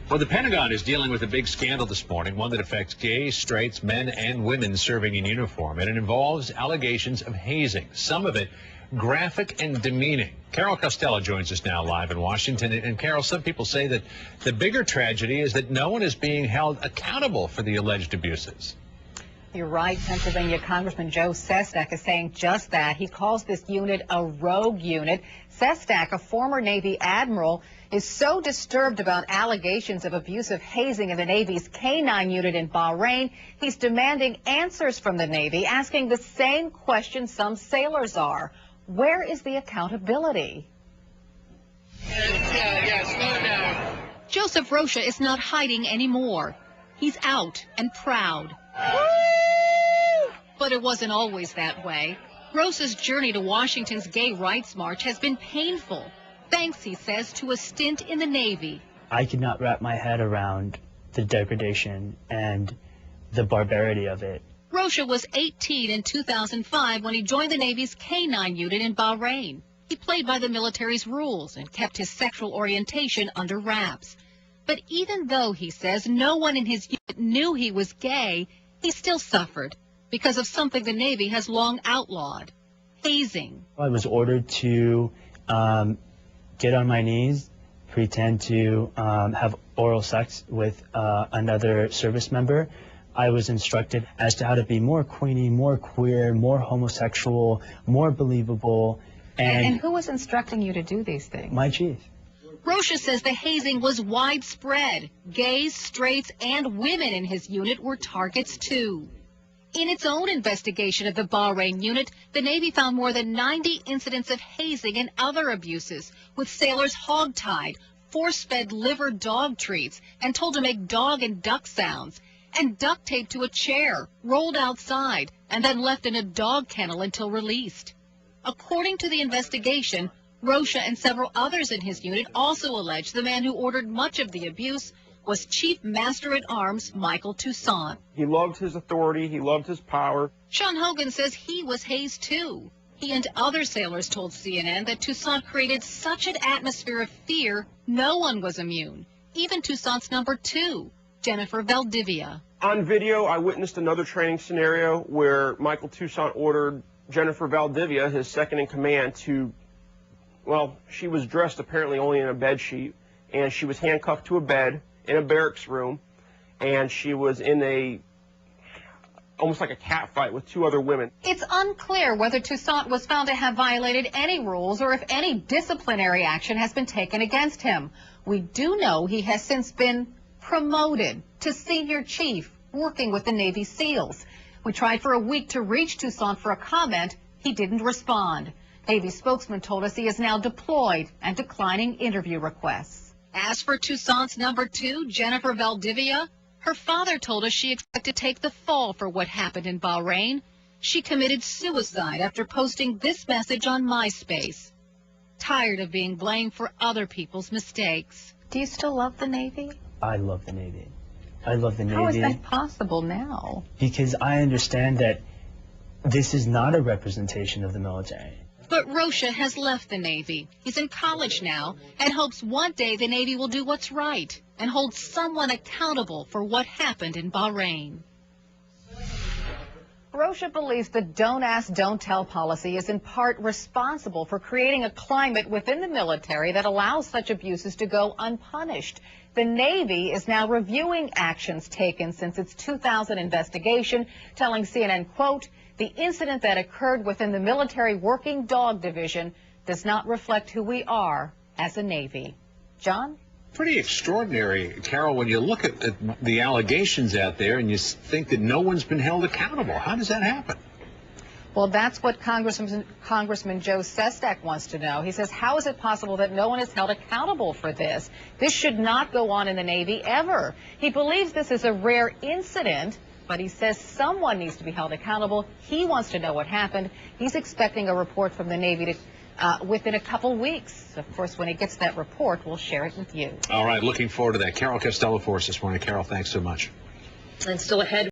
Well, the Pentagon is dealing with a big scandal this morning, one that affects gays, straights, men, and women serving in uniform. And it involves allegations of hazing, some of it graphic and demeaning. Carol Costello joins us now live in Washington. And Carol, some people say that the bigger tragedy is that no one is being held accountable for the alleged abuses. You're right. Pennsylvania Congressman Sestak is saying just that. He calls this unit a rogue unit. Sestak, a former Navy admiral, is so disturbed about allegations of abusive hazing in the Navy's K-9 unit in Bahrain, he's demanding answers from the Navy, asking the same question some sailors are. Where is the accountability? Slow down. Joseph Rocha is not hiding anymore. He's out and proud. But it wasn't always that way. Rocha's journey to Washington's Gay Rights March has been painful, thanks, he says, to a stint in the Navy. I could not wrap my head around the degradation and the barbarity of it. Rocha was 18 in 2005 when he joined the Navy's K-9 unit in Bahrain. He played by the military's rules and kept his sexual orientation under wraps. But even though, he says, no one in his unit knew he was gay, he still suffered because of something the Navy has long outlawed: hazing. I was ordered to get on my knees, pretend to have oral sex with another service member. I was instructed as to how to be more queenie, more queer, more homosexual, more believable. And who was instructing you to do these things? My chief. Rocha says the hazing was widespread. Gays, straights, and women in his unit were targets too. In its own investigation of the Bahrain unit, the Navy found more than 90 incidents of hazing and other abuses, with sailors hogtied, force-fed liver dog treats, and told to make dog and duck sounds, and duct taped to a chair, rolled outside, and then left in a dog kennel until released. According to the investigation, Rocha and several others in his unit also allege the man who ordered much of the abuse was Chief Master-at-Arms Michael Toussaint. He loved his authority. He loved his power. Sean Hogan says he was hazed too. He and other sailors told CNN that Toussaint created such an atmosphere of fear, no one was immune, even Toussaint's number 2, Jennifer Valdivia. On video, I witnessed another training scenario where Michael Toussaint ordered Jennifer Valdivia, his second in command, to, well, she was dressed apparently only in a bed sheet, and she was handcuffed to a bed in a barracks room, and she was in almost like a cat fight with 2 other women. It's unclear whether Toussaint was found to have violated any rules or if any disciplinary action has been taken against him. We do know he has since been promoted to senior chief, working with the Navy SEALs. We tried for a week to reach Toussaint for a comment. He didn't respond. Navy spokesman told us he is now deployed and declining interview requests. As for Toussaint's number 2, Jennifer Valdivia, her father told us she expected to take the fall for what happened in Bahrain. She committed suicide after posting this message on MySpace. Tired of being blamed for other people's mistakes. Do you still love the Navy? I love the Navy. I love the Navy. How is that possible now? Because I understand that this is not a representation of the military. But Rocha has left the Navy. He's in college now and hopes one day the Navy will do what's right and hold someone accountable for what happened in Bahrain. Rocha believes the don't ask, don't tell policy is in part responsible for creating a climate within the military that allows such abuses to go unpunished. The Navy is now reviewing actions taken since its 2000 investigation, telling CNN, quote, "The incident that occurred within the military working dog division does not reflect who we are as a Navy." John? Pretty extraordinary, Carol, when you look at the allegations out there and you think that no one's been held accountable. How does that happen? Well, that's what Congressman Sestak wants to know. He says, how is it possible that no one is held accountable for this? This should not go on in the Navy ever. He believes this is a rare incident, but he says someone needs to be held accountable. He wants to know what happened. He's expecting a report from the Navy within a couple weeks. Of course, when he gets that report, we'll share it with you. All right, looking forward to that. Carol Costello for us this morning. Carol, thanks so much. And still ahead.